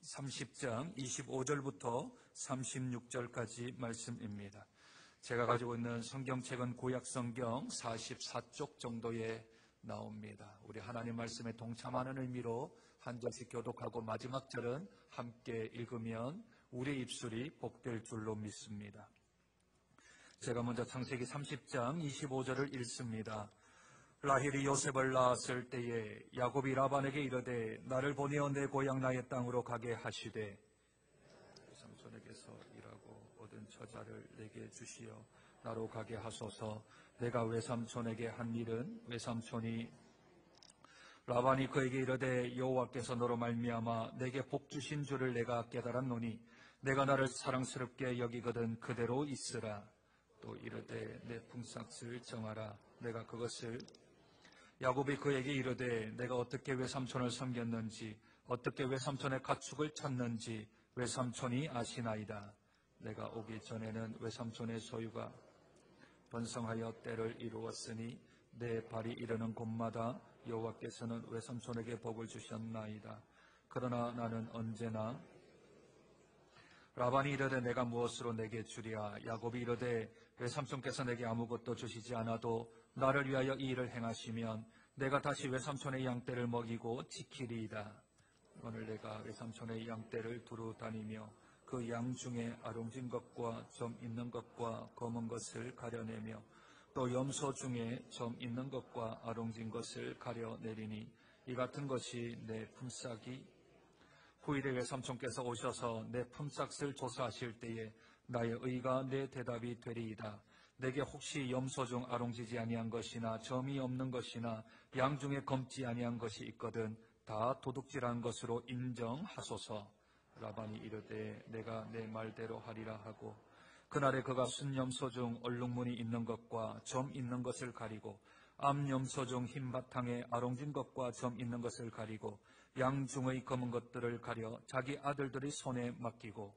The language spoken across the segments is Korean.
30장 25절부터 36절까지 말씀입니다. 제가 가지고 있는 성경책은 구약성경 44쪽 정도에 나옵니다. 우리 하나님 말씀에 동참하는 의미로 한 절씩 교독하고 마지막 절은 함께 읽으면 우리의 입술이 복될 줄로 믿습니다. 제가 먼저 창세기 30장 25절을 읽습니다. 라헬이 요셉을 낳았을 때에 야곱이 라반에게 이르되 나를 보내어 내 고향 나의 땅으로 가게 하시되 삼손에게서 일하고 얻은 처자를 내게 주시어 나로 가게 하소서. 내가 외삼촌에게 한 일은 외삼촌이 라반이 그에게 이르되 여호와께서 너로 말미암아 내게 복 주신 줄을 내가 깨달았노니 내가 나를 사랑스럽게 여기거든 그대로 있으라. 또 이르되 내 품삯을 정하라. 내가 그것을 야곱이 그에게 이르되 내가 어떻게 외삼촌을 섬겼는지 어떻게 외삼촌의 가축을 찾는지 외삼촌이 아시나이다. 내가 오기 전에는 외삼촌의 소유가 번성하여 때를 이루었으니 내 발이 이르는 곳마다 여호와께서는 외삼촌에게 복을 주셨나이다. 그러나 나는 언제나 라반이 이르되 내가 무엇으로 내게 주랴. 야곱이 이르되 외삼촌께서 내게 아무것도 주시지 않아도 나를 위하여 이 일을 행하시면 내가 다시 외삼촌의 양떼를 먹이고 지키리이다. 오늘 내가 외삼촌의 양떼를 두루 다니며 그 양 중에 아롱진 것과 점 있는 것과 검은 것을 가려내며 또 염소 중에 점 있는 것과 아롱진 것을 가려내리니 이 같은 것이 내 품삯이 후일에 외삼촌께서 오셔서 내 품삯을 조사하실 때에 나의 의가 내 대답이 되리이다. 내게 혹시 염소 중 아롱지지 아니한 것이나 점이 없는 것이나 양 중에 검지 아니한 것이 있거든 다 도둑질한 것으로 인정하소서. 라반이 이르되 내가 내 말대로 하리라 하고 그날에 그가 순염소 중 얼룩무늬 있는 것과 점 있는 것을 가리고 암염소 중 흰 바탕에 아롱진 것과 점 있는 것을 가리고 양 중의 검은 것들을 가려 자기 아들들의 손에 맡기고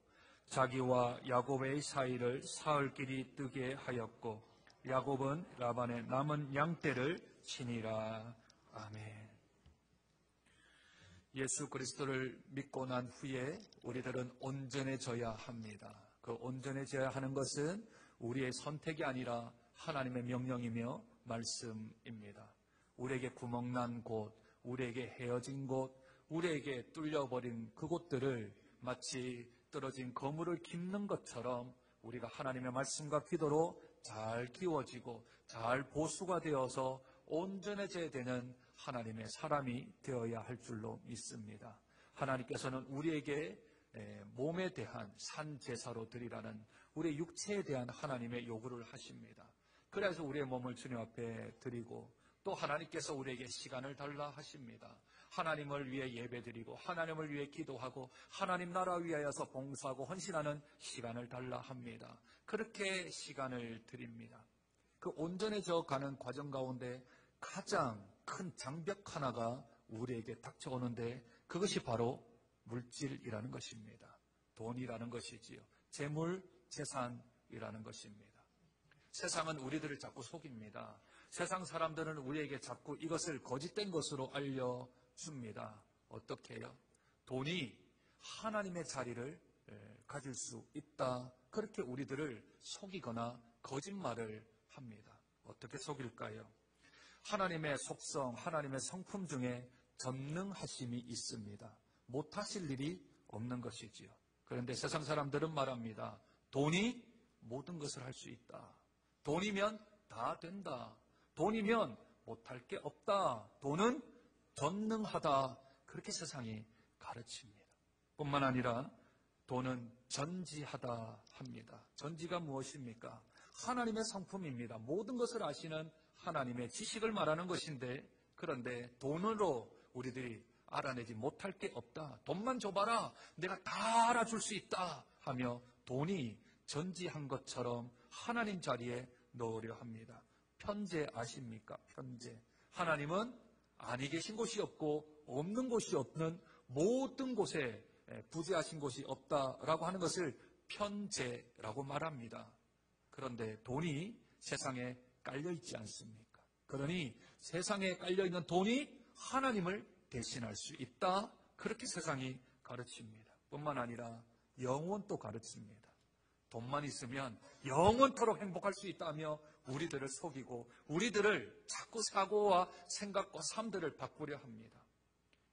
자기와 야곱의 사이를 사흘길이 뜨게 하였고 야곱은 라반의 남은 양떼를 치니라. 아멘. 예수 그리스도를 믿고 난 후에 우리들은 온전해져야 합니다. 그 온전해져야 하는 것은 우리의 선택이 아니라 하나님의 명령이며 말씀입니다. 우리에게 구멍난 곳, 우리에게 헤어진 곳, 우리에게 뚫려버린 그곳들을 마치 떨어진 거물을 깁는 것처럼 우리가 하나님의 말씀과 기도로 잘 키워지고 잘 보수가 되어서 온전해져야 되는 하나님의 사람이 되어야 할 줄로 믿습니다. 하나님께서는 우리에게 몸에 대한 산제사로 드리라는 우리의 육체에 대한 하나님의 요구를 하십니다. 그래서 우리의 몸을 주님 앞에 드리고 또 하나님께서 우리에게 시간을 달라 하십니다. 하나님을 위해 예배드리고 하나님을 위해 기도하고 하나님 나라 위하여서 봉사하고 헌신하는 시간을 달라 합니다. 그렇게 시간을 드립니다. 그 온전해져 가는 과정 가운데 가장 큰 장벽 하나가 우리에게 닥쳐오는데 그것이 바로 물질이라는 것입니다. 돈이라는 것이지요. 재물, 재산이라는 것입니다. 세상은 우리들을 자꾸 속입니다. 세상 사람들은 우리에게 자꾸 이것을 거짓된 것으로 알려줍니다. 어떻게 해요? 돈이 하나님의 자리를 가질 수 있다. 그렇게 우리들을 속이거나 거짓말을 합니다. 어떻게 속일까요? 하나님의 속성, 하나님의 성품 중에 전능하심이 있습니다. 못하실 일이 없는 것이지요. 그런데 세상 사람들은 말합니다. 돈이 모든 것을 할 수 있다. 돈이면 다 된다. 돈이면 못할 게 없다. 돈은 전능하다. 그렇게 세상이 가르칩니다. 뿐만 아니라 돈은 전지하다 합니다. 전지가 무엇입니까? 하나님의 성품입니다. 모든 것을 아시는 하나님의 지식을 말하는 것인데 그런데 돈으로 우리들이 알아내지 못할 게 없다. 돈만 줘봐라. 내가 다 알아줄 수 있다. 하며 돈이 전지한 것처럼 하나님 자리에 넣으려 합니다. 편재 아십니까? 편재. 하나님은 아니 계신 곳이 없고 없는 곳이 없는 모든 곳에 부재하신 곳이 없다라고 하는 것을 편재라고 말합니다. 그런데 돈이 세상에 깔려있지 않습니까? 그러니 세상에 깔려있는 돈이 하나님을 대신할 수 있다. 그렇게 세상이 가르칩니다. 뿐만 아니라 영원도 가르칩니다. 돈만 있으면 영원토록 행복할 수 있다며 우리들을 속이고 우리들을 자꾸 사고와 생각과 삶들을 바꾸려 합니다.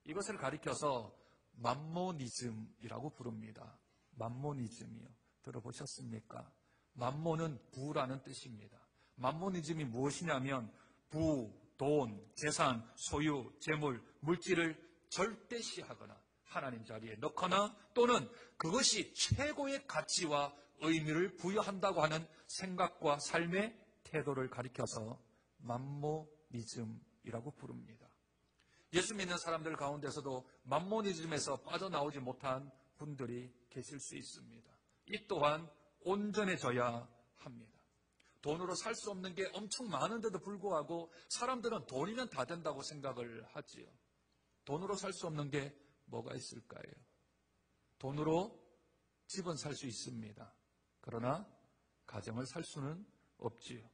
이것을 가리켜서 맘모니즘이라고 부릅니다. 맘모니즘이요. 들어보셨습니까? 맘모는 부라는 뜻입니다. 맘모니즘이 무엇이냐면 부, 돈, 재산, 소유, 재물, 물질을 절대시하거나 하나님 자리에 넣거나 또는 그것이 최고의 가치와 의미를 부여한다고 하는 생각과 삶의 태도를 가리켜서 맘모니즘이라고 부릅니다. 예수 믿는 사람들 가운데서도 맘모니즘에서 빠져나오지 못한 분들이 계실 수 있습니다. 이 또한 온전해져야 합니다. 돈으로 살 수 없는 게 엄청 많은데도 불구하고 사람들은 돈이면 다 된다고 생각을 하지요. 돈으로 살 수 없는 게 뭐가 있을까요? 돈으로 집은 살 수 있습니다. 그러나 가정을 살 수는 없지요.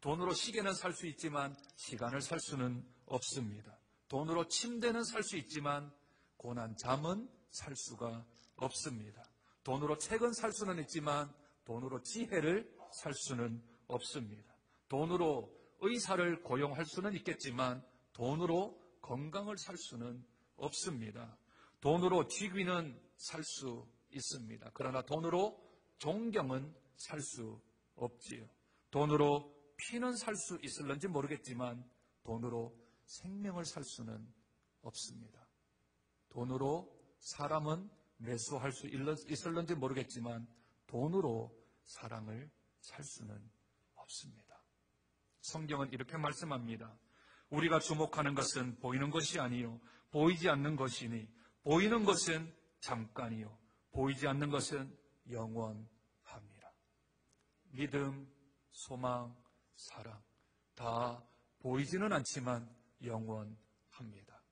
돈으로 시계는 살 수 있지만 시간을 살 수는 없습니다. 돈으로 침대는 살 수 있지만 고난 잠은 살 수가 없습니다. 돈으로 책은 살 수는 있지만 돈으로 지혜를 살 수는 없습니다. 돈으로 의사를 고용할 수는 있겠지만 돈으로 건강을 살 수는 없습니다. 돈으로 직위는 살 수 있습니다. 그러나 돈으로 존경은 살 수 없지요. 돈으로 피는 살 수 있을런지 모르겠지만 돈으로 생명을 살 수는 없습니다. 돈으로 사람은 매수할 수 있을런지 모르겠지만 돈으로 사랑을 살 수는 없습니다. 성경은 이렇게 말씀합니다. 우리가 주목하는 것은 보이는 것이 아니요 보이지 않는 것이니 보이는 것은 잠깐이요 보이지 않는 것은 영원합니다. 믿음, 소망, 사랑 다 보이지는 않지만 영원합니다.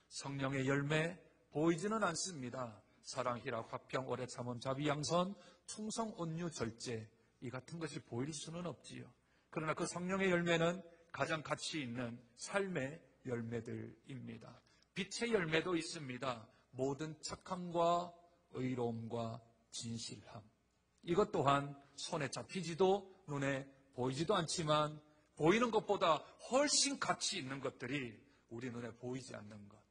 성령의 열매 보이지는 않습니다. 사랑, 희락, 화평, 오래 참음, 자비, 양선, 충성, 온유, 절제 이 같은 것이 보일 수는 없지요. 그러나 그 성령의 열매는 가장 가치 있는 삶의 열매들입니다. 빛의 열매도 있습니다. 모든 착함과 의로움과 진실함. 이것 또한 손에 잡히지도 눈에 보이지도 않지만 보이는 것보다 훨씬 가치 있는 것들이 우리 눈에 보이지 않는 것.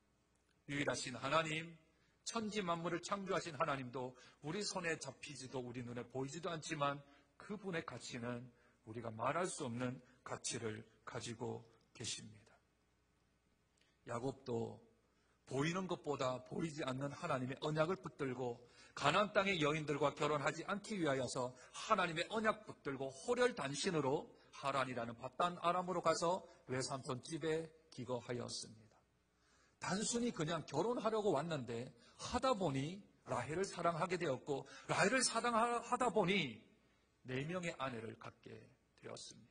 유일하신 하나님, 천지 만물을 창조하신 하나님도 우리 손에 잡히지도 우리 눈에 보이지도 않지만 그분의 가치는 우리가 말할 수 없는 가치를 가지고 계십니다. 야곱도 보이는 것보다 보이지 않는 하나님의 언약을 붙들고 가나안 땅의 여인들과 결혼하지 않기 위하여서 하나님의 언약 붙들고 호렬단신으로 하란이라는 밧단 아람으로 가서 외삼촌 집에 기거하였습니다. 단순히 그냥 결혼하려고 왔는데 하다 보니 라헬을 사랑하게 되었고 라헬을 사랑하다 보니 4명의 아내를 갖게 되었습니다.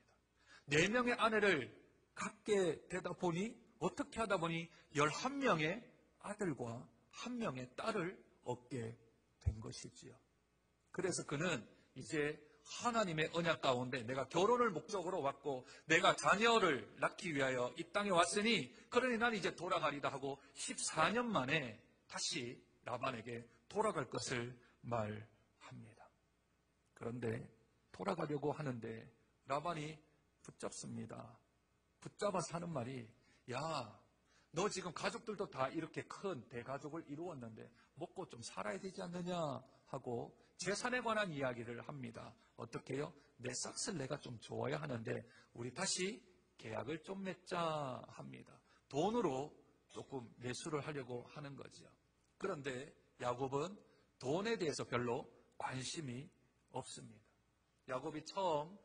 4명의 아내를 갖게 되다 보니 어떻게 하다 보니 11명의 아들과 1명의 딸을 얻게 된 것이지요. 그래서 그는 이제 하나님의 언약 가운데 내가 결혼을 목적으로 왔고 내가 자녀를 낳기 위하여 이 땅에 왔으니 그러니 난 이제 돌아가리다 하고 14년 만에 다시 라반에게 돌아갈 것을 말합니다. 그런데 돌아가려고 하는데 라반이 붙잡습니다. 붙잡아서 하는 말이 야, 너 지금 가족들도 다 이렇게 큰 대가족을 이루었는데 먹고 좀 살아야 되지 않느냐 하고 재산에 관한 이야기를 합니다. 어떻게 해요? 내 싹을 내가 좀 줘야 하는데 우리 다시 계약을 좀 맺자 합니다. 돈으로 조금 매수를 하려고 하는 거죠. 그런데 야곱은 돈에 대해서 별로 관심이 없습니다. 야곱이 처음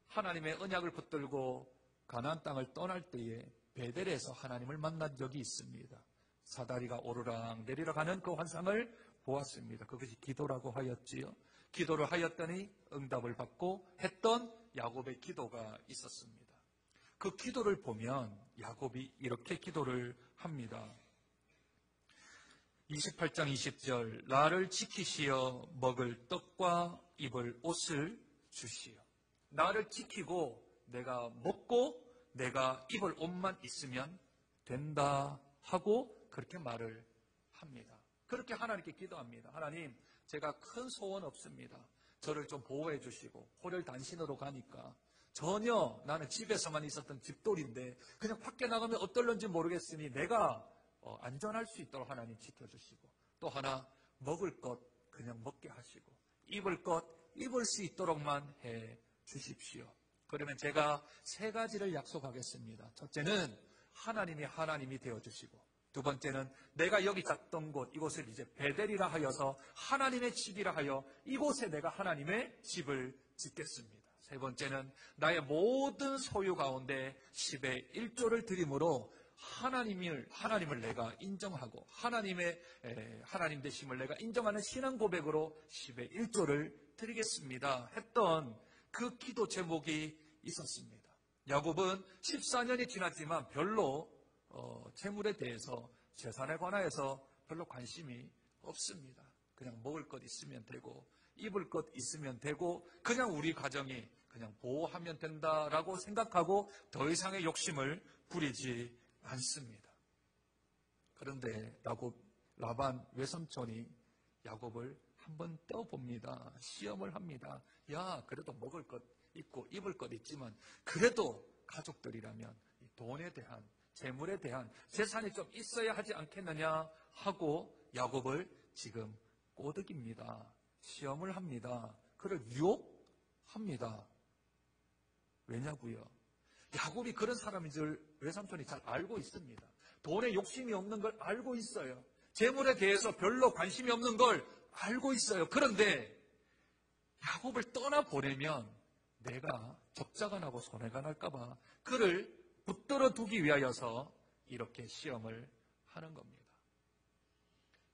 하나님의 언약을 붙들고 가나안 땅을 떠날 때에 베델에서 하나님을 만난 적이 있습니다. 사다리가 오르락 내리락 하는 그 환상을 보았습니다. 그것이 기도라고 하였지요. 기도를 하였더니 응답을 받고 했던 야곱의 기도가 있었습니다. 그 기도를 보면 야곱이 이렇게 기도를 합니다. 28장 20절 나를 지키시어 먹을 떡과 입을 옷을 주시어. 나를 지키고 내가 먹고 내가 입을 옷만 있으면 된다 하고 그렇게 말을 합니다. 그렇게 하나님께 기도합니다. 하나님, 제가 큰 소원 없습니다. 저를 좀 보호해 주시고 호를 단신으로 가니까 전혀 나는 집에서만 있었던 집돌인데 그냥 밖에 나가면 어떨런지 모르겠으니 내가 안전할 수 있도록 하나님 지켜주시고, 또 하나 먹을 것 그냥 먹게 하시고 입을 것 입을 수 있도록만 해 주십시오. 그러면 제가 세 가지를 약속하겠습니다. 첫째는 하나님이 되어주시고, 두 번째는 내가 여기 잡던 곳, 이곳을 이제 베델이라 하여서 하나님의 집이라 하여 이곳에 내가 하나님의 집을 짓겠습니다. 세 번째는 나의 모든 소유 가운데 10의 1조를 드림으로 하나님을 내가 인정하고 하나님 되심을 내가 인정하는 신앙 고백으로 10의 1조를 드리겠습니다 했던 그 기도 제목이 있었습니다. 야곱은 14년이 지났지만 별로 재물에 대해서, 재산에 관하여서 별로 관심이 없습니다. 그냥 먹을 것 있으면 되고 입을 것 있으면 되고 그냥 우리 가정이 그냥 보호하면 된다라고 생각하고 더 이상의 욕심을 부리지 않습니다. 그런데 라반 외삼촌이 야곱을 한번 떠봅니다. 시험을 합니다. 야, 그래도 먹을 것 있고 입을 것 있지만 그래도 가족들이라면 돈에 대한, 재물에 대한 재산이 좀 있어야 하지 않겠느냐 하고 야곱을 지금 꼬드깁니다. 시험을 합니다. 그를 유혹합니다. 왜냐고요? 야곱이 그런 사람인 줄 외삼촌이 잘 알고 있습니다. 돈에 욕심이 없는 걸 알고 있어요. 재물에 대해서 별로 관심이 없는 걸 알고 있어요. 그런데 야곱을 떠나보내면 내가 적자가 나고 손해가 날까봐 그를 붙들어 두기 위하여서 이렇게 시험을 하는 겁니다.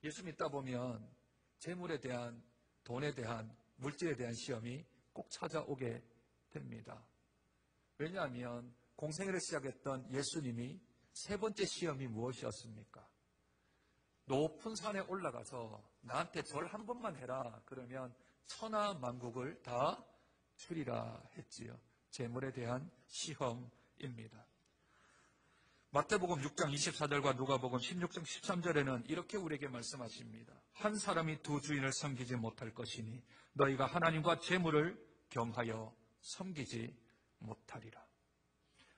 예수 믿다 보면 재물에 대한, 돈에 대한, 물질에 대한 시험이 꼭 찾아오게 됩니다. 왜냐하면 공생애를 시작했던 예수님이 세 번째 시험이 무엇이었습니까? 높은 산에 올라가서 나한테 절 한 번만 해라. 그러면 천하 만국을 다 주리라 했지요. 재물에 대한 시험입니다. 마태복음 6장 24절과 누가복음 16장 13절에는 이렇게 우리에게 말씀하십니다. 한 사람이 두 주인을 섬기지 못할 것이니 너희가 하나님과 재물을 겸하여 섬기지 못하리라.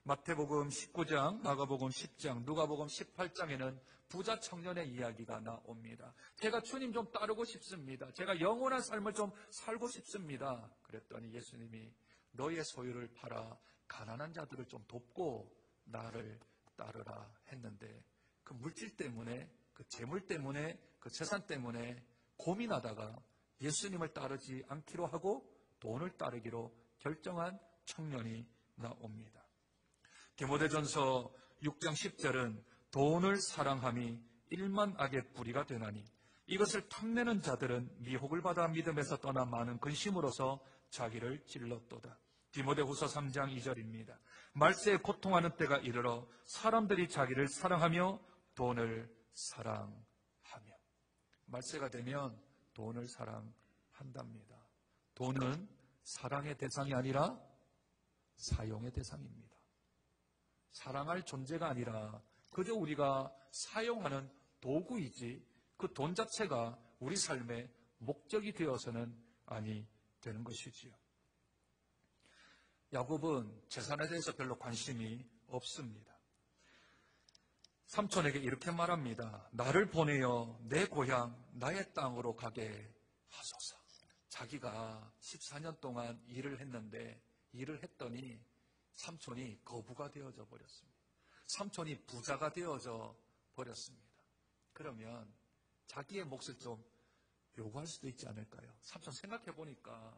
마태복음 19장, 마가복음 10장, 누가복음 18장에는 부자 청년의 이야기가 나옵니다. 제가 주님 좀 따르고 싶습니다. 제가 영원한 삶을 좀 살고 싶습니다. 그랬더니 예수님이 너의 소유를 팔아 가난한 자들을 좀 돕고 나를 따르라 했는데, 그 물질 때문에, 그 재물 때문에, 그 재산 때문에 고민하다가 예수님을 따르지 않기로 하고 돈을 따르기로 결정한 청년이 나옵니다. 디모데전서 6장 10절은 돈을 사랑함이 일만 악의 뿌리가 되나니 이것을 탐내는 자들은 미혹을 받아 믿음에서 떠나 많은 근심으로서 자기를 찔렀도다. 디모데후서 3장 2절입니다. 말세에 고통하는 때가 이르러 사람들이 자기를 사랑하며 돈을 사랑하며. 말세가 되면 돈을 사랑한답니다. 돈은 사랑의 대상이 아니라 사용의 대상입니다. 사랑할 존재가 아니라 그저 우리가 사용하는 도구이지 그 돈 자체가 우리 삶의 목적이 되어서는 아니 되는 것이지요. 야곱은 재산에 대해서 별로 관심이 없습니다. 삼촌에게 이렇게 말합니다. 나를 보내어 내 고향 나의 땅으로 가게 하소서. 자기가 14년 동안 일을 했더니 삼촌이 거부가 되어져 버렸습니다. 삼촌이 부자가 되어져 버렸습니다. 그러면 자기의 몫을 좀 요구할 수도 있지 않을까요? 삼촌 생각해 보니까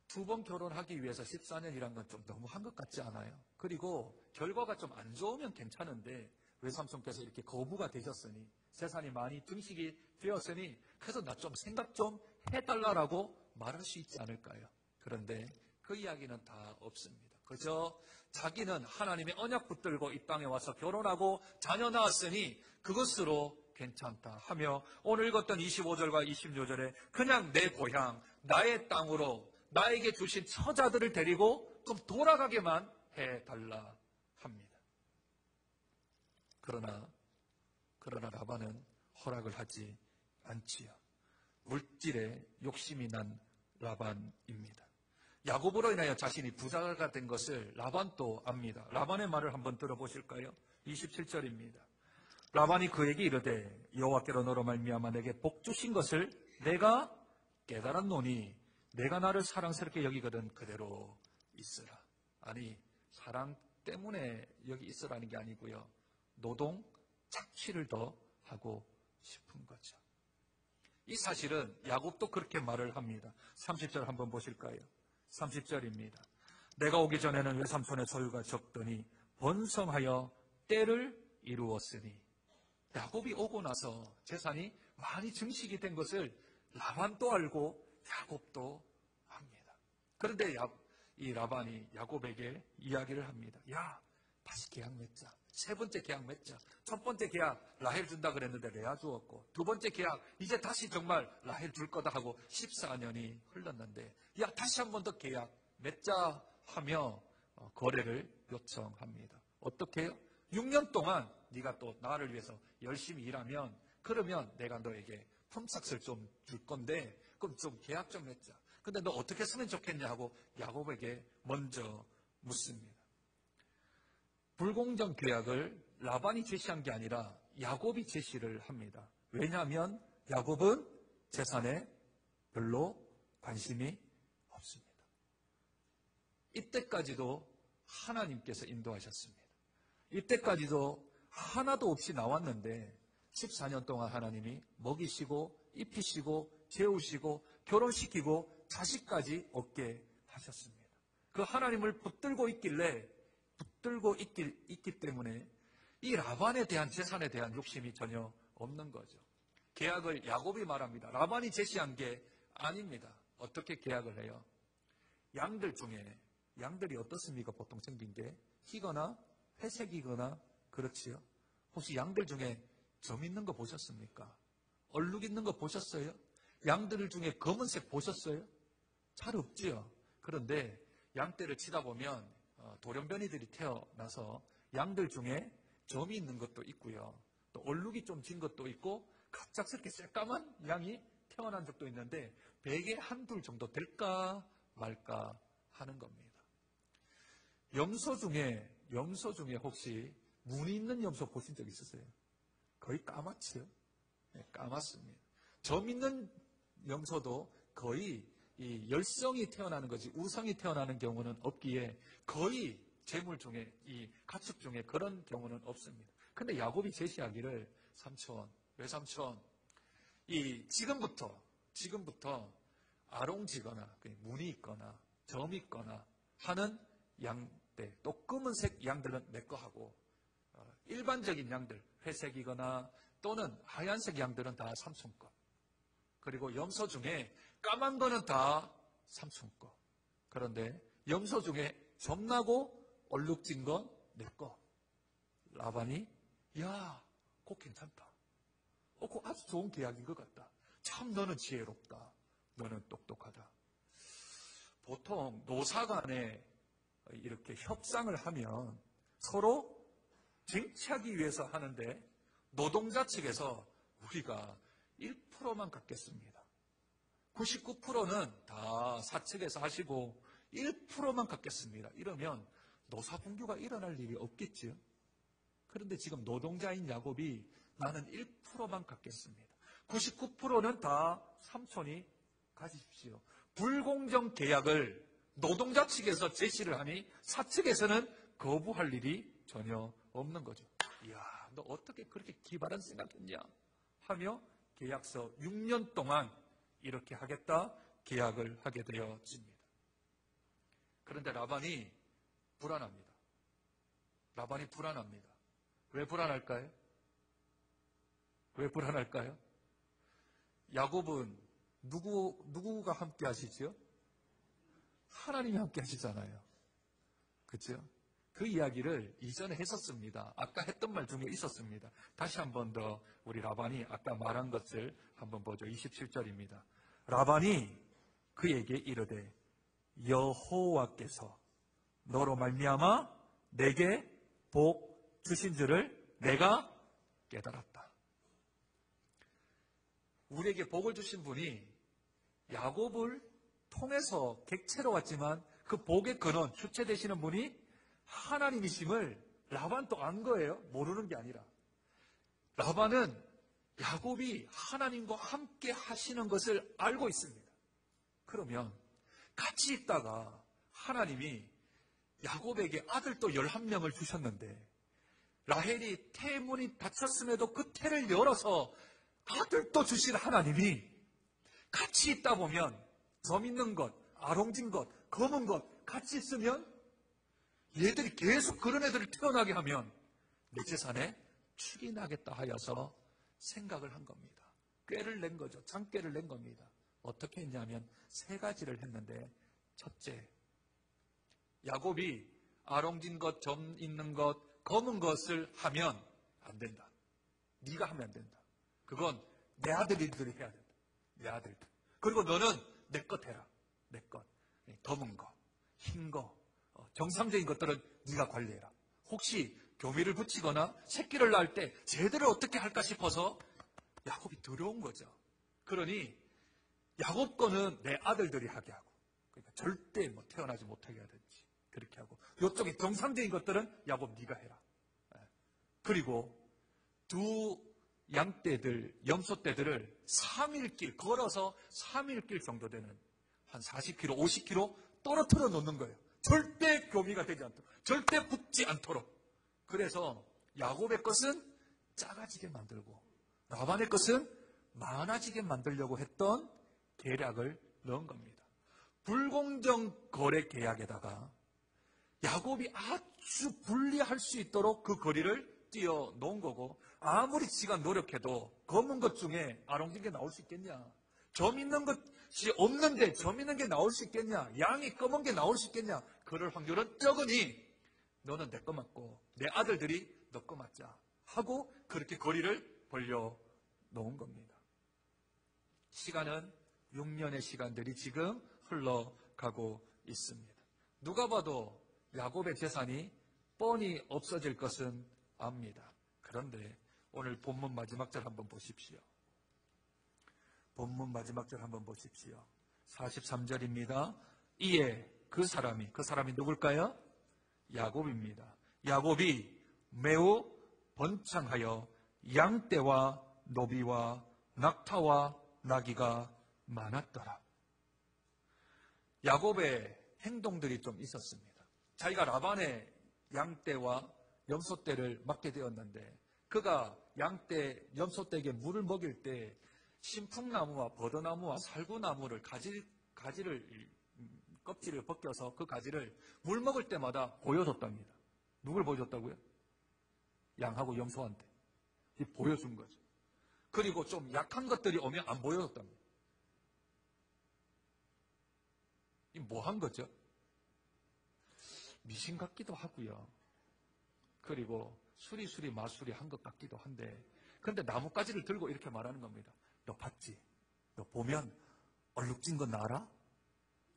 두 번 결혼하기 위해서 14년이란 건 좀 너무한 것 같지 않아요? 그리고 결과가 좀 안 좋으면 괜찮은데 외삼촌께서 이렇게 거부가 되셨으니, 재산이 많이 증식이 되었으니 그래서 나 좀 생각 좀 해달라고 말할 수 있지 않을까요? 그런데 그 이야기는 다 없습니다. 그저 자기는 하나님의 언약 붙들고 이 땅에 와서 결혼하고 자녀 낳았으니 그것으로 괜찮다 하며 오늘 읽었던 25절과 26절에 그냥 내 고향, 나의 땅으로 나에게 주신 처자들을 데리고 좀 돌아가게만 해달라 합니다. 그러나 라반은 허락을 하지 않지요. 물질에 욕심이 난 라반입니다. 야곱으로 인하여 자신이 부자가 된 것을 라반도 압니다. 라반의 말을 한번 들어보실까요? 27절입니다. 라반이 그에게 이르되 여호와께로 너로 말미암아 내게 복 주신 것을 내가 깨달았노니 내가 나를 사랑스럽게 여기거든 그대로 있으라. 아니, 사랑 때문에 여기 있으라는 게 아니고요. 노동, 착취를 더 하고 싶은 거죠. 이 사실은 야곱도 그렇게 말을 합니다. 30절 한번 보실까요? 30절입니다. 내가 오기 전에는 외삼촌의 소유가 적더니 번성하여 때를 이루었으니. 야곱이 오고 나서 재산이 많이 증식이 된 것을 라반도 알고 야곱도 합니다. 그런데 이 라반이 야곱에게 이야기를 합니다. 야, 다시 계약 맺자. 세 번째 계약 맺자. 첫 번째 계약 라헬 준다 그랬는데 레아 주었고, 두 번째 계약 이제 다시 정말 라헬 줄 거다 하고 14년이 흘렀는데, 야, 다시 한 번 더 계약 맺자 하며 거래를 요청합니다. 어떻게 해요? 6년 동안 네가 또 나를 위해서 열심히 일하면, 그러면 내가 너에게 품삯을 좀 줄 건데 그럼 좀 계약 좀 맺자. 근데 너 어떻게 쓰면 좋겠냐 하고 야곱에게 먼저 묻습니다. 불공정 계약을 라반이 제시한 게 아니라 야곱이 제시를 합니다. 왜냐하면 야곱은 재산에 별로 관심이 없습니다. 이때까지도 하나님께서 인도하셨습니다. 이때까지도 하나도 없이 나왔는데 14년 동안 하나님이 먹이시고 입히시고 재우시고 결혼시키고 자식까지 얻게 하셨습니다. 그 하나님을 붙들고 있기 때문에 이 라반에 대한 재산에 대한 욕심이 전혀 없는 거죠. 계약을 야곱이 말합니다. 라반이 제시한 게 아닙니다. 어떻게 계약을 해요? 양들 중에, 양들이 어떻습니까? 보통 생긴 게 희거나 회색이거나 그렇지요. 혹시 양들 중에 점 있는 거 보셨습니까? 얼룩 있는 거 보셨어요? 양들 중에 검은색 보셨어요? 잘 없지요. 그런데 양떼를 치다 보면 돌연변이들이 태어나서 양들 중에 점이 있는 것도 있고요. 또 얼룩이 좀 진 것도 있고 갑작스럽게 새까만 양이 태어난 적도 있는데 베개 한둘 정도 될까 말까 하는 겁니다. 염소 중에 혹시 무늬 있는 염소 보신 적 있으세요? 거의 까맣지요. 네, 까맣습니다. 점 있는 염소도 거의 이 열성이 태어나는 거지 우성이 태어나는 경우는 없기에 거의 재물 중에 이 가축 중에 그런 경우는 없습니다. 근데 야곱이 제시하기를 삼촌, 외삼촌, 이 지금부터 아롱지거나 무늬 있거나 점 있거나 하는 양떼, 또 검은색 양들은 내 거 하고 일반적인 양들, 회색이거나 또는 하얀색 양들은 다 삼촌 거. 그리고 염소 중에 까만 거는 다 삼촌 거. 그런데 염소 중에 점나고 얼룩진 건 내 거. 라반이 야, 그거 괜찮다. 그거 아주 좋은 계약인 것 같다. 참 너는 지혜롭다. 너는 똑똑하다. 보통 노사 간에 이렇게 협상을 하면 서로 쟁취하기 위해서 하는데 노동자 측에서 우리가 1%만 갖겠습니다. 99%는 다 사측에서 하시고 1%만 갖겠습니다. 이러면 노사분규가 일어날 일이 없겠지요. 그런데 지금 노동자인 야곱이 나는 1%만 갖겠습니다. 99%는 다 삼촌이 가지십시오. 불공정 계약을 노동자 측에서 제시를 하니 사측에서는 거부할 일이 전혀 없는 거죠. 이야, 너 어떻게 그렇게 기발한 생각했냐? 하며 계약서 6년 동안 이렇게 하겠다 계약을 하게 되어집니다. 그런데 라반이 불안합니다. 왜 불안할까요? 야곱은 누구가 함께 하시죠? 하나님이 함께 하시잖아요. 그렇죠? 그 이야기를 이전에 했었습니다. 아까 했던 말 중에 있었습니다. 다시 한 번 더 우리 라반이 아까 말한 것을 한번 보죠. 27절입니다. 라반이 그에게 이르되 여호와께서 너로 말미암아 내게 복 주신 줄을 내가 깨달았다. 우리에게 복을 주신 분이 야곱을 통해서 객체로 왔지만 그 복의 근원, 주체 되시는 분이 하나님이심을 라반도 안 거예요. 모르는 게 아니라. 라반은 야곱이 하나님과 함께 하시는 것을 알고 있습니다. 그러면 같이 있다가 하나님이 야곱에게 아들 또 11명을 주셨는데 라헬이 태문이 닫혔음에도 그 태를 열어서 아들 또 주신 하나님이 같이 있다 보면 점 있는 것, 아롱진 것, 검은 것 같이 있으면 얘들이 계속 그런 애들을 태어나게 하면 내 재산에 축이 나겠다 하여서 생각을 한 겁니다. 꾀를 낸 거죠. 장꾀를 낸 겁니다. 어떻게 했냐면 세 가지를 했는데 첫째, 야곱이 아롱진 것, 점 있는 것, 검은 것을 하면 안 된다. 네가 하면 안 된다. 그건 내 아들들이 해야 된다. 내 아들들. 그리고 너는 내 것 해라. 내 것. 검은 거, 흰 거, 정상적인 것들은 네가 관리해라. 혹시 교미를 붙이거나 새끼를 낳을 때 제대로 어떻게 할까 싶어서 야곱이 두려운 거죠. 그러니 야곱 거는 내 아들들이 하게 하고, 그러니까 절대 태어나지 못하게 하든지 그렇게 하고, 이쪽에 정상적인 것들은 야곱 네가 해라. 그리고 두 양떼들, 염소떼들을 3일길 걸어서 3일길 정도 되는 한 40km, 50km 떨어뜨려 놓는 거예요. 절대 교미가 되지 않도록, 절대 붙지 않도록. 그래서 야곱의 것은 작아지게 만들고 라반의 것은 많아지게 만들려고 했던 계략을 넣은 겁니다. 불공정 거래 계약에다가 야곱이 아주 불리할 수 있도록 그 거리를 띄어 놓은 거고, 아무리 지가 노력해도 검은 것 중에 아롱진 게 나올 수 있겠냐? 점 있는 것이 없는데 점 있는 게 나올 수 있겠냐? 양이 검은 게 나올 수 있겠냐? 그럴 확률은 적으니 너는 내 거 맞고 내 아들들이 너 거 맞자 하고 그렇게 거리를 벌려 놓은 겁니다. 시간은 6년의 시간들이 지금 흘러가고 있습니다. 누가 봐도 야곱의 재산이 뻔히 없어질 것은 압니다. 그런데 오늘 본문 마지막 절 한번 보십시오. 본문 마지막 절 한번 보십시오. 43절입니다. 이에 그 사람이 누굴까요? 야곱입니다. 야곱이 매우 번창하여 양떼와 노비와 낙타와 나귀가 많았더라. 야곱의 행동들이 좀 있었습니다. 자기가 라반의 양떼와 염소떼를 맡게 되었는데 그가 양떼, 염소떼에게 물을 먹일 때 신풍나무와 버드나무와 살구나무를 가지를 껍질을 벗겨서 그 가지를 물 먹을 때마다 보여줬답니다. 누굴 보여줬다고요? 양하고 염소한테. 보여준 거죠. 그리고 좀 약한 것들이 오면 안 보여줬답니다. 이 뭐 한 거죠? 미신 같기도 하고요. 그리고 수리수리 마수리 한 것 같기도 한데, 근데 나뭇가지를 들고 이렇게 말하는 겁니다. 너 봤지? 너 보면 얼룩진 거 나라?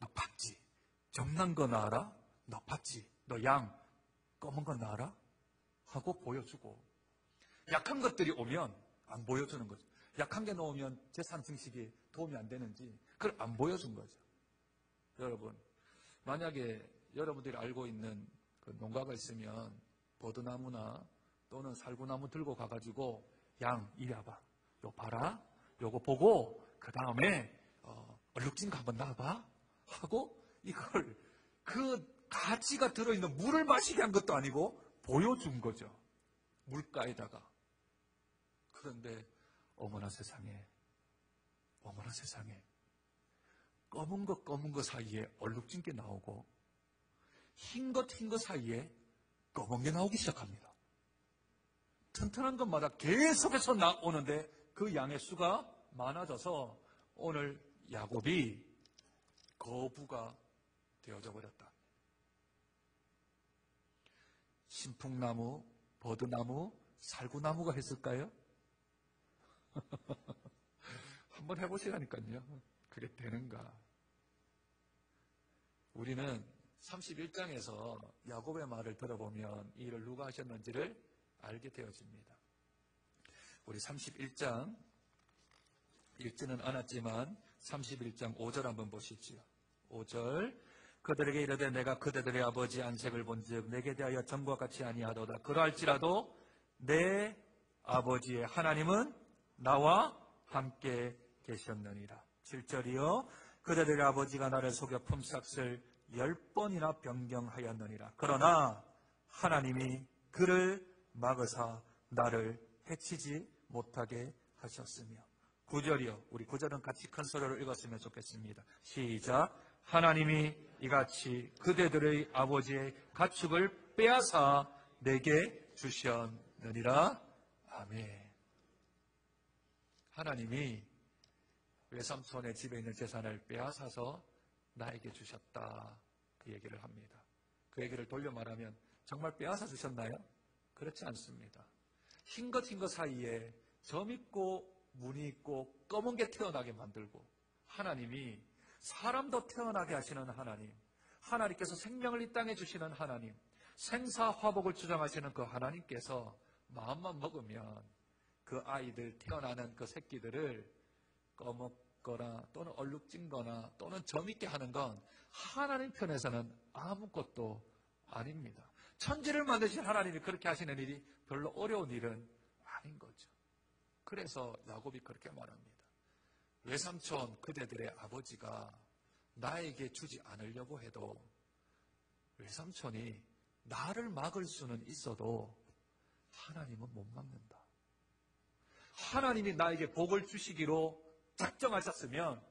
너 봤지? 점난 거 나라? 너 봤지? 너 양 검은 거 나라? 하고 보여주고, 약한 것들이 오면 안 보여주는 거죠. 약한 게 나오면 재산 증식이 도움이 안 되는지 그걸 안 보여준 거죠. 여러분, 만약에 여러분들이 알고 있는 그 농가가 있으면 버드나무나 또는 살구나무 들고 가가지고 양 이리 와봐, 요 봐라, 요거 보고 그 다음에 얼룩진 거 한번 놔봐 하고 이걸 그 가지가 들어있는 물을 마시게 한 것도 아니고 보여준 거죠. 물가에다가. 그런데 어머나 세상에, 어머나 세상에, 검은 거 사이에 얼룩진 게 나오고 흰 것 사이에 검은 게 나오기 시작합니다. 튼튼한 것마다 계속해서 나오는데 그 양의 수가 많아져서 오늘 야곱이 거부가 되어져 버렸다. 신풍나무, 버드나무, 살구나무가 했을까요? 한번 해보시라니까요. 그게 되는가? 우리는 31장에서 야곱의 말을 들어보면 이 일을 누가 하셨는지를 알게 되어집니다. 우리 31장 읽지는 않았지만 31장 5절 한번 보시지요. 5절 그들에게 이르되 내가 그대들의 아버지 안색을 본즉 내게 대하여 전과 같이 아니하도다. 그러할지라도 내 아버지의 하나님은 나와 함께 계셨느니라. 7절이요 그대들의 아버지가 나를 속여 품삯을 10번이나 변경하였느니라. 그러나 하나님이 그를 막으사 나를 해치지 못하게 하셨으며. 9절이요. 우리 9절은 같이 큰 소리로 읽었으면 좋겠습니다. 시작. 하나님이 이같이 그대들의 아버지의 가축을 빼앗아 내게 주셨느니라. 아멘. 하나님이 외삼촌의 집에 있는 재산을 빼앗아서 나에게 주셨다. 그 얘기를 합니다. 그 얘기를 돌려 말하면 정말 빼앗아 주셨나요? 그렇지 않습니다. 흰것 사이에 점 있고 무늬 있고 검은 게 태어나게 만들고 하나님이 사람도 태어나게 하시는 하나님, 하나님께서 생명을 이 땅에 주시는 하나님, 생사화복을 주장하시는 그 하나님께서 마음만 먹으면 그 아이들 태어나는 그 새끼들을 꺼먹거나 또는 얼룩진거나 또는 점 있게 하는 건 하나님 편에서는 아무것도 아닙니다. 천지를 만드신 하나님이 그렇게 하시는 일이 별로 어려운 일은 아닌 거죠. 그래서 야곱이 그렇게 말합니다. 외삼촌 그대들의 아버지가 나에게 주지 않으려고 해도 외삼촌이 나를 막을 수는 있어도 하나님은 못 막는다. 하나님이 나에게 복을 주시기로 작정하셨으면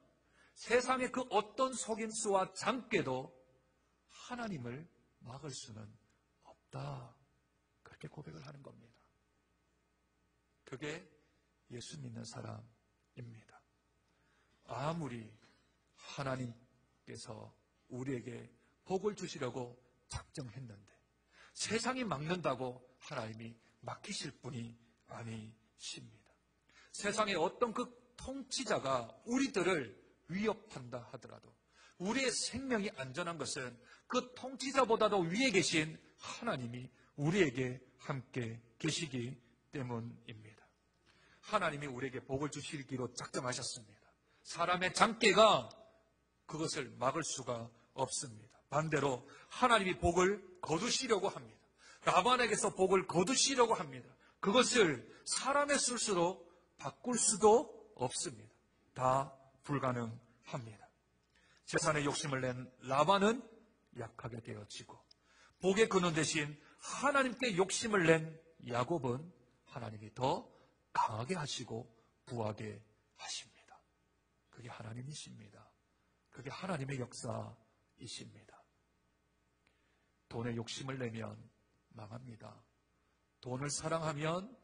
세상의 그 어떤 속임수와 장깨도 하나님을 막을 수는 없다. 그렇게 고백을 하는 겁니다. 그게 예수 믿는 사람입니다. 아무리 하나님께서 우리에게 복을 주시려고 작정했는데 세상이 막는다고 하나님이 막히실 분이 아니십니다. 세상의 어떤 그 통치자가 우리들을 위협한다 하더라도 우리의 생명이 안전한 것은 그 통치자보다도 위에 계신 하나님이 우리에게 함께 계시기 때문입니다. 하나님이 우리에게 복을 주시기로 작정하셨습니다. 사람의 장깨가 그것을 막을 수가 없습니다. 반대로 하나님이 복을 거두시려고 합니다. 라반에게서 복을 거두시려고 합니다. 그것을 사람의 술수로 바꿀 수도 없습니다. 다 불가능합니다. 재산에 욕심을 낸 라반은 약하게 되어지고 복의 근원 대신 하나님께 욕심을 낸 야곱은 하나님이 더 강하게 하시고 부하게 하십니다. 그게 하나님이십니다. 그게 하나님의 역사이십니다. 돈에 욕심을 내면 망합니다. 돈을 사랑하면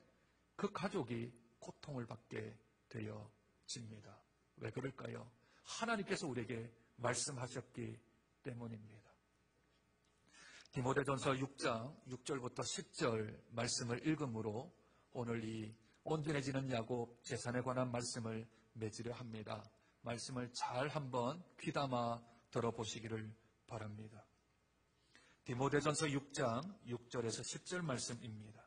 그 가족이 고통을 받게 되어집니다. 왜 그럴까요? 하나님께서 우리에게 말씀하셨기 때문입니다. 디모데전서 6장 6절부터 10절 말씀을 읽음으로 오늘 이 온전해지는 야곱 재산에 관한 말씀을 맺으려 합니다. 말씀을 잘 한번 귀담아 들어보시기를 바랍니다. 디모데전서 6장 6절에서 10절 말씀입니다.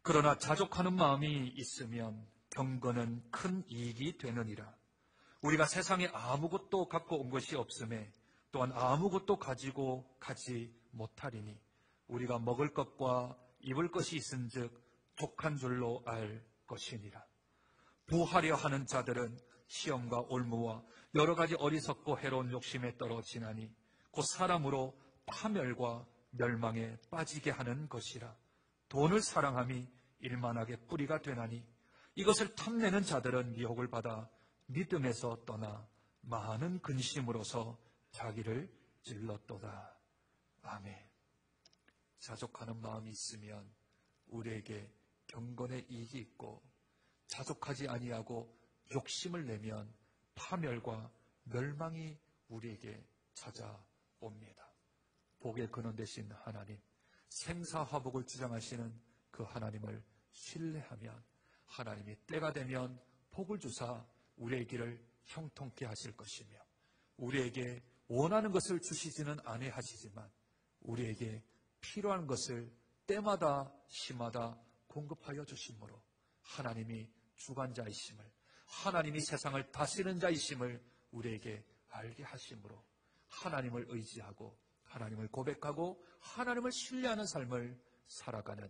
그러나 자족하는 마음이 있으면 경건은 큰 이익이 되느니라. 우리가 세상에 아무것도 갖고 온 것이 없음에 또한 아무것도 가지고 가지 못하리니 우리가 먹을 것과 입을 것이 있은즉 족한 줄로 알 것이니라. 부하려 하는 자들은 시험과 올무와 여러 가지 어리석고 해로운 욕심에 떨어지나니 곧 사람으로 파멸과 멸망에 빠지게 하는 것이라. 돈을 사랑함이 일만하게 뿌리가 되나니 이것을 탐내는 자들은 미혹을 받아 믿음에서 떠나 많은 근심으로서 자기를 찔렀도다. 아멘. 자족하는 마음이 있으면 우리에게 경건의 이익이 있고 자족하지 아니하고 욕심을 내면 파멸과 멸망이 우리에게 찾아옵니다. 복의 근원 되신 하나님, 생사화복을 주장하시는 그 하나님을 신뢰하면 하나님이 때가 되면 복을 주사 우리의 길을 형통케 하실 것이며 우리에게 원하는 것을 주시지는 아니하시지만 우리에게 필요한 것을 때마다 시마다 공급하여 주심으로 하나님이 주관자이심을, 하나님이 세상을 다스리는 자이심을 우리에게 알게 하심으로 하나님을 의지하고 하나님을 고백하고 하나님을 신뢰하는 삶을 살아가는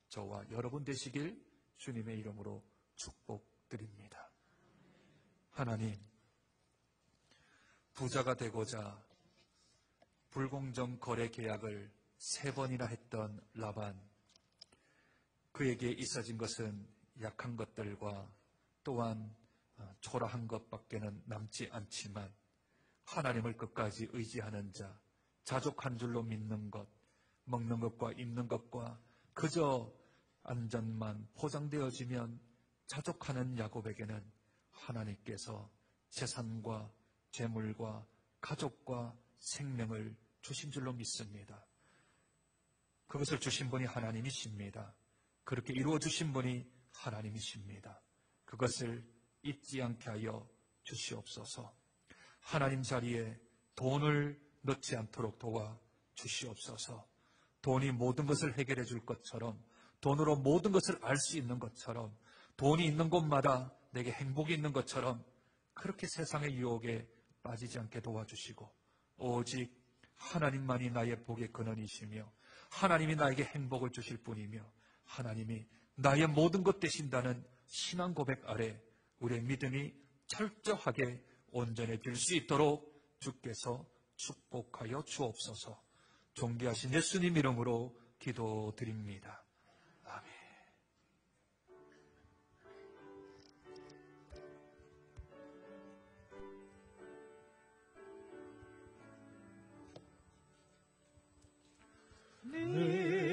저와 여러분 되시길 주님의 이름으로 축복드립니다. 하나님, 부자가 되고자 불공정 거래 계약을 3번이나 했던 라반, 그에게 있어진 것은 약한 것들과 또한 초라한 것밖에는 남지 않지만 하나님을 끝까지 의지하는 자, 자족 한 줄로 믿는 것, 먹는 것과 입는 것과 그저 안전만 보장되어지면 자족하는 야곱에게는 하나님께서 재산과 재물과 가족과 생명을 주신 줄로 믿습니다. 그것을 주신 분이 하나님이십니다. 그렇게 이루어 주신 분이 하나님이십니다. 그것을 잊지 않게 하여 주시옵소서. 하나님 자리에 돈을 넣지 않도록 도와 주시옵소서. 돈이 모든 것을 해결해 줄 것처럼, 돈으로 모든 것을 알 수 있는 것처럼, 돈이 있는 곳마다 내게 행복이 있는 것처럼 그렇게 세상의 유혹에 빠지지 않게 도와주시고, 오직 하나님만이 나의 복의 근원이시며 하나님이 나에게 행복을 주실 분이며 하나님이 나의 모든 것 되신다는 신앙 고백 아래 우리의 믿음이 철저하게 온전해질 수 있도록 주께서 축복하여 주옵소서. 존귀하신 예수님 이름으로 기도드립니다. 아멘.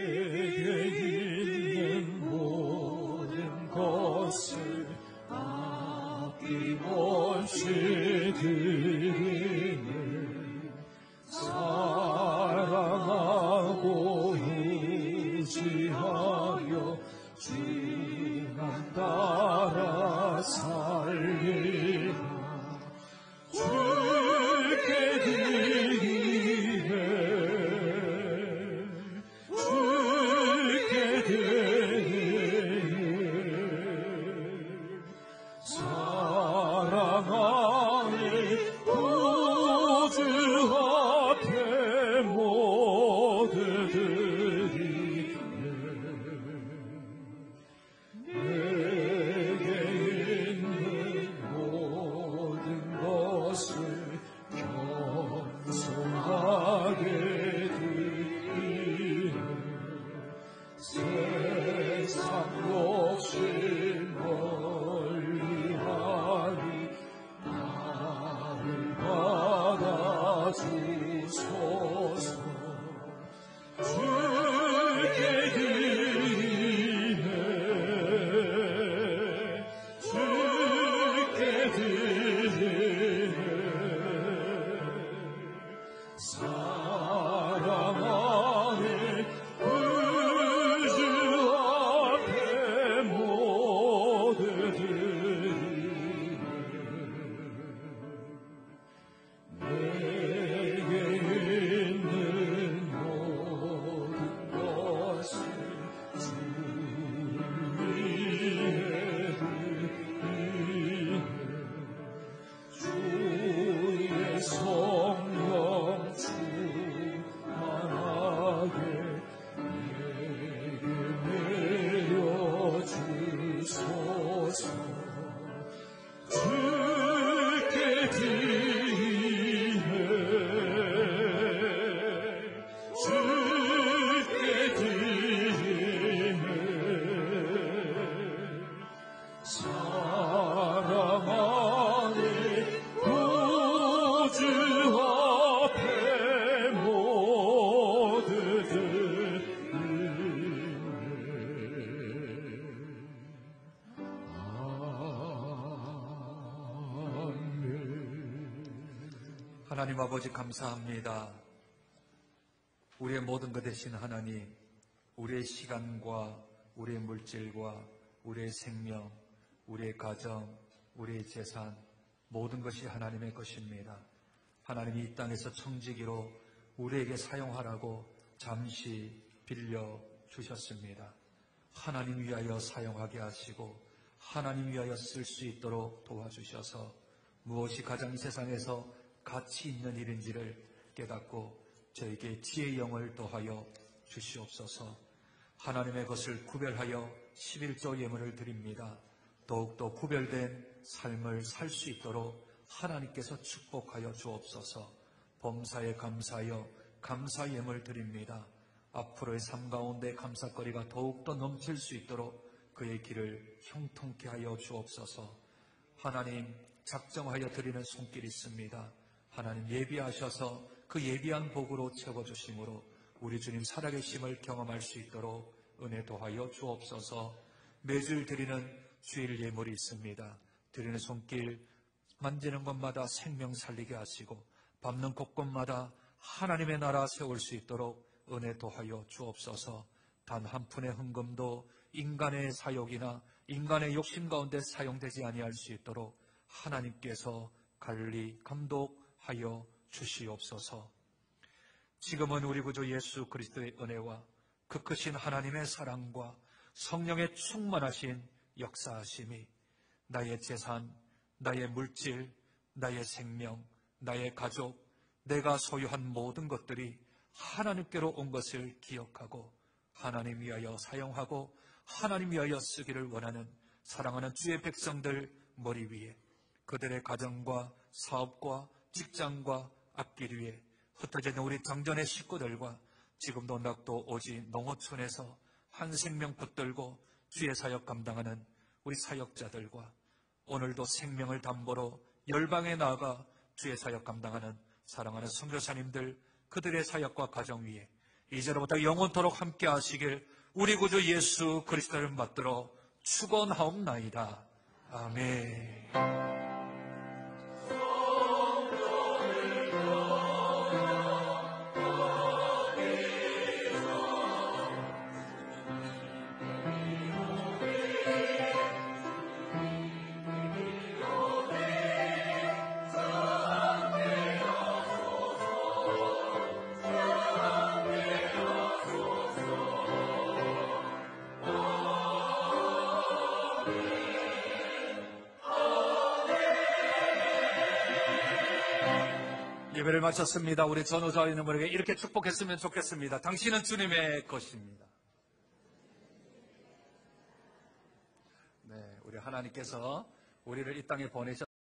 내게 있는 모든 것을 아낌없이 드리네. 사랑하고 의지하여 주만 따라 살리라. 주께 드리네. 주께 드리네. 사랑하는 구주 앞에 모두 드리네. 내게 있는 모든 것을 겸손하게 드리네. 세상 욕심 멀리하니 나를 받아주소서. 주께 드리네. 주께 드리네. 사랑하는 구주 앞에 모두 드리네. 내게 있는 모든 것을 주 위에 드리네. 주의 성령 충만하게 내게 내려주소서. 주께 드리네. 주께 드리네. 사랑하는 구주 앞에 모두 드리네. 하나님 아버지 감사합니다. 우리의 모든 것 되신 하나님, 우리의 시간과 우리의 물질과 우리의 생명, 우리의 가정, 우리의 재산, 모든 것이 하나님의 것입니다. 하나님이 이 땅에서 청지기로 우리에게 사용하라고 잠시 빌려 주셨습니다. 하나님 위하여 사용하게 하시고 하나님 위하여 쓸 수 있도록 도와주셔서 무엇이 가장 세상에서 가치 있는 일인지를 깨닫고 저에게 지혜의 영을 더하여 주시옵소서. 하나님의 것을 구별하여 11조 예물을 드립니다. 더욱더 구별된 삶을 살 수 있도록 하나님께서 축복하여 주옵소서. 범사에 감사하여 감사 예물 드립니다. 앞으로의 삶 가운데 감사거리가 더욱더 넘칠 수 있도록 그의 길을 형통케 하여 주옵소서. 하나님, 작정하여 드리는 손길이 있습니다. 하나님 예비하셔서 그 예비한 복으로 채워주심으로 우리 주님 살아계심을 경험할 수 있도록 은혜 도하여 주옵소서. 매주 드리는 주일 예물이 있습니다. 드리는 손길 만지는 곳마다 생명 살리게 하시고 밟는 곳곳마다 하나님의 나라 세울 수 있도록 은혜 도하여 주옵소서. 단 한 푼의 헌금도 인간의 사욕이나 인간의 욕심 가운데 사용되지 아니할 수 있도록 하나님께서 관리 감독하여 주시옵소서. 지금은 우리 구주 예수 그리스도의 은혜와 그 크신 하나님의 사랑과 성령의 충만하신 역사하심이 나의 재산, 나의 물질, 나의 생명, 나의 가족, 내가 소유한 모든 것들이 하나님께로 온 것을 기억하고 하나님 위하여 사용하고 하나님 위하여 쓰기를 원하는 사랑하는 주의 백성들 머리 위에 그들의 가정과 사업과 직장과 앞길 위에 흩어져 있는 우리 장전의 식구들과 지금도 낙도 오지 농어촌에서 한 생명 붙들고 주의 사역 감당하는 우리 사역자들과 오늘도 생명을 담보로 열방에 나아가 주의 사역 감당하는 사랑하는 선교사님들 그들의 사역과 가정 위에 이제로부터 영원토록 함께 하시길 우리 구주 예수 그리스도를 받들어 축원하옵나이다. 아멘. 예배를 마쳤습니다. 우리 전우자 있는 분에게 이렇게 축복했으면 좋겠습니다. 당신은 주님의 것입니다. 네, 우리 하나님께서 우리를 이 땅에 보내셨